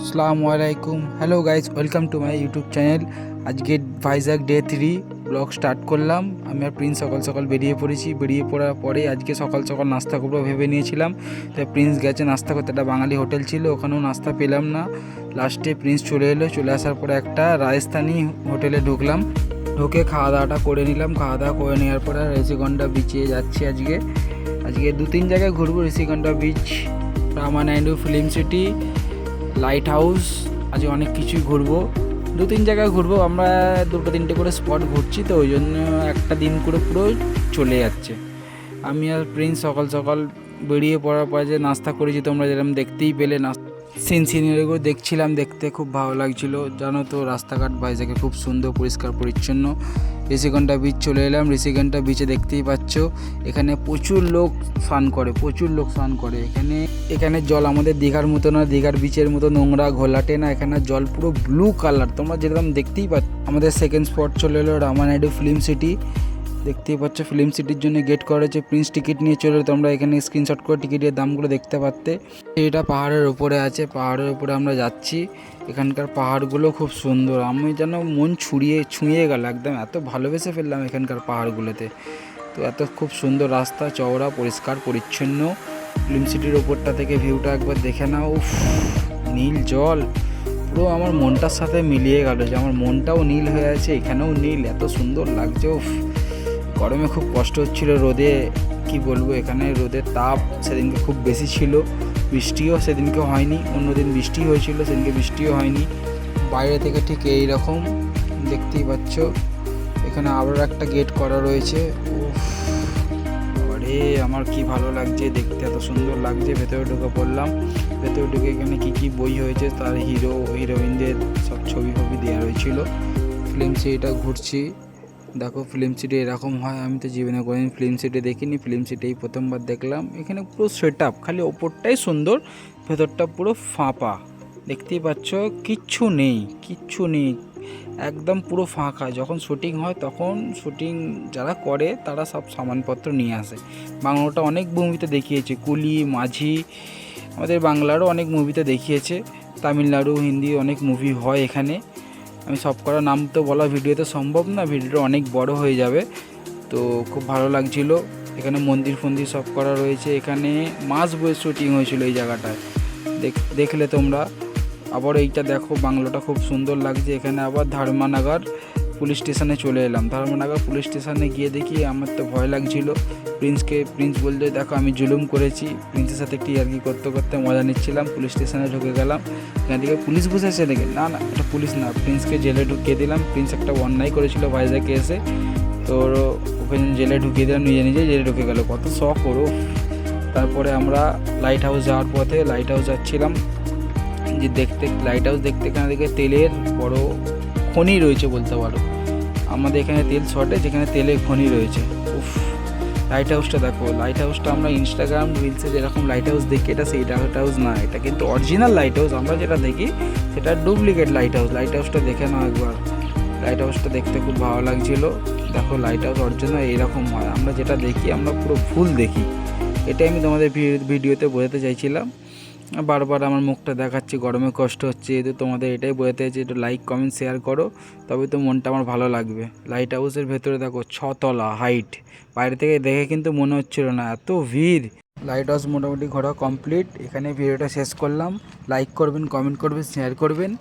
আসসালামু আলাইকুম। Hello guys, welcome to my YouTube channel. আজকে ভাইজাগ ডে 3 ব্লগ স্টার্ট করলাম। আমি আর প্রিন্স সকাল সকাল বেরিয়ে পড়েছি। বেরিয়ে পড়ার পরে আজকে সকাল সকাল নাস্তা করবো ভেবে নিয়েছিলাম। তাই প্রিন্স গেছে নাস্তা করতে, একটা বাঙালি হোটেল ছিল, ওখানেও নাস্তা পেলাম না। লাস্টে প্রিন্স চলে এলো। চলে আসার পরে একটা রাজস্থানি হোটেলে ঢুকলাম। ঢুকে খাওয়া দাওয়াটা করে নিলাম। খাওয়া দাওয়া করে নেওয়ার পরে ঋষিকণ্ঠা বিচে যাচ্ছি। আজকে 2-3 জায়গায় ঘুরবো। Rushikonda beach, Ramanaidu film city, light house, আজকে অনেক কিছুই ঘুরবো। 2-3 জায়গায় ঘুরবো। আমরা 2-3টে করে স্পট ঘুরছি, তো ওই জন্য একটা দিন করে পুরো চলে যাচ্ছে। আমি আর প্রিন্স সকাল সকাল বেরিয়ে পড়ার পরে যে নাস্তা করেছি, তোমরা যেরকম দেখতেই পেলে। সিনারিগুলো দেখছিলাম, দেখতে খুব ভালো লাগছিল। জানো তো, রাস্তাঘাট ভাইজাগে খুব সুন্দর, পরিষ্কার পরিচ্ছন্ন। ঋষিকণ্ঠা বিচ চলে এলাম। ঋষিকণ্ঠা বিচে দেখতেই পাচ্ছ, এখানে প্রচুর লোক স্নান করে। এখানে জল আমাদের দীঘার মতো না, দীঘার বিচের মতো নোংরা ঘোলাটে না। এখানে জল পুরো ব্লু কালার, তোমরা যেরকম দেখতেই পাচ্ছ। আমাদের সেকেন্ড স্পট চলে এলো রামানাইডু ফিল্ম সিটি। দেখতেই পাচ্ছ, ফিল্ম সিটির জন্য গেট করা হয়েছে। প্রিন্স টিকিট নিয়ে চলে, তোমরা এখানে স্ক্রিনশট করে টিকিটের দামগুলো দেখতে পারতে। এটা পাহাড়ের উপরে আছে, পাহাড়ের উপরে আমরা যাচ্ছি। এখানকার পাহাড়গুলো খুব সুন্দর, আমি যেন মন ছুঁয়ে গেল একদম, এত ভালোবেসে ফেললাম এখানকার পাহাড়গুলোতে। তো এত খুব সুন্দর রাস্তা, চওড়া, পরিষ্কার পরিচ্ছন্ন। ফিল্ম সিটির ওপরটা থেকে ভিউটা একবার দেখে নাও। উফ, নীল জল পুরো আমার মনটার সাথে মিলিয়ে গেল, যে আমার মনটাও নীল হয়ে আছে, এখানেও নীল, এত সুন্দর লাগছে। উফ, গরমে খুব কষ্ট হচ্ছিল, রোদে কি বলবো, এখানে রোদের তাপ সেদিনকে খুব বেশি ছিল। বৃষ্টিও সেদিনকে হয়নি, অন্যদিন বৃষ্টি হয়েছিল, সেদিনকে বৃষ্টিও হয়নি। বাইরে থেকে ঠিক এই রকম দেখতেই পাচ্ছ। এখানে আবার একটা গেট করা রয়েছে। উফ, আরে আমার কি ভালো লাগছে দেখতে, এত সুন্দর লাগছে। ভেতরে ঢুকে পড়লাম। ভেতরে ঢুকে এখানে কি বই হয়েছে, তার হিরো হিরোইনদের সব ছবি দেওয়া রয়েছিল। ফিল্ম সিটিটা ঘুরছি। দেখো, ফিল্ম সিটি এরকম হয়, আমি তো জীবনে কোনোদিন ফিল্ম সিটি দেখিনি। ফিল্ম সিটি প্রথমবার দেখলাম। এখানে পুরো সেট আপ, খালি ওপরটাই সুন্দর, ভেতরটা পুরো ফাঁপা। দেখতেই পাচ্ছ, কিচ্ছু নেই, একদম পুরো ফাঁকা। যখন শুটিং হয়, তখন শুটিং যারা করে তারা সব সামানপত্র নিয়ে আসে। বাংলাটা অনেক মুভিতে দেখিয়েছে, কুলি, মাঝি, আমাদের বাংলারও অনেক মুভিতে দেখিয়েছে। তামিলনাড়ু, হিন্দি অনেক মুভি হয় এখানে। আমি সব করা নাম তো বলা ভিডিওতে সম্ভব না, ভিডিওটা অনেক বড় হয়ে যাবে। তো খুব ভালো লাগছিল। এখানে মন্দির ফন্দির সব করা রয়েছে। এখানে মাস বয়ে শুটিং হয়েছিল এই জায়গাটায়, দেখলে তোমরা। আবার এইটা দেখো, বাংলোটা খুব সুন্দর লাগছে। এখানে আবার ধর্মনগর পুলিশ স্টেশনে চলে এলাম। ধর্মনগর পুলিশ স্টেশনে গিয়ে দেখি, আমার তো ভয় লাগছিল। প্রিন্স বলতে, দেখো আমি জুলুম করেছি। প্রিন্সের সাথে একটু ইয়ার্কি করতে করতে মজা নিচ্ছিলাম। পুলিশ স্টেশনে ঢুকে গেলাম। এখান থেকে পুলিশ বসেছে দেখে, না এটা পুলিশ না, প্রিন্সকে জেলে ঢুকিয়ে দিলাম। প্রিন্স একটা অন্যায় করেছিল ভাইজাকে এসে, তো ওকে জেলে ঢুকিয়ে দিলাম, নিজে জেলে ঢুকে গেল। কত শখ ওর। তারপরে আমরা লাইট হাউস যাওয়ার পথে, লাইট হাউস যাচ্ছিলাম, যে লাইট হাউস দেখতে এখানে দেখে তেলের বড় খনি রয়েছে বলতে পারো। আমাদের এখানে তেল শর্টে, যেখানে তেলের খনি রয়েছে। উফ, লাইট হাউসটা দেখো। লাইট হাউসটা আমরা ইনস্টাগ্রাম রিলসে যেরকম লাইট হাউস দেখি, এটা সেই লাইট হাউস না, এটা কিন্তু অরিজিনাল লাইট হাউস। আমরা যেটা দেখি সেটা ডুপ্লিকেট লাইট হাউস। লাইট হাউসটা দেখে নাও একবার। লাইট হাউসটা দেখতে খুব ভালো লাগছিল। দেখো, লাইট হাউস অরিজিনাল এরকম হয়, আমরা যেটা দেখি আমরা পুরো ভুল দেখি। এটাই আমি তোমাদের ভিডিওতে বোঝাতে চাইছিলাম। বারবার আমার মুখটা দেখাচ্ছি, গরমে কষ্ট হচ্ছে, তো তোমাদের এটাই বোঝাতে চাইছি, একটু লাইক কমেন্ট শেয়ার করো, তবে তো মনটা আমার ভালো লাগবে। লাইট হাউসের ভেতরে দেখো 6 তলা হাইট, বাইরে থেকে দেখে কিন্তু মনে হচ্ছিল না, এত ভিড়। লাইট হাউস মোটামুটি ঘোরা কমপ্লিট। এখানে ভিডিওটা শেষ করলাম। লাইক করবেন, কমেন্ট করবেন, শেয়ার করবেন।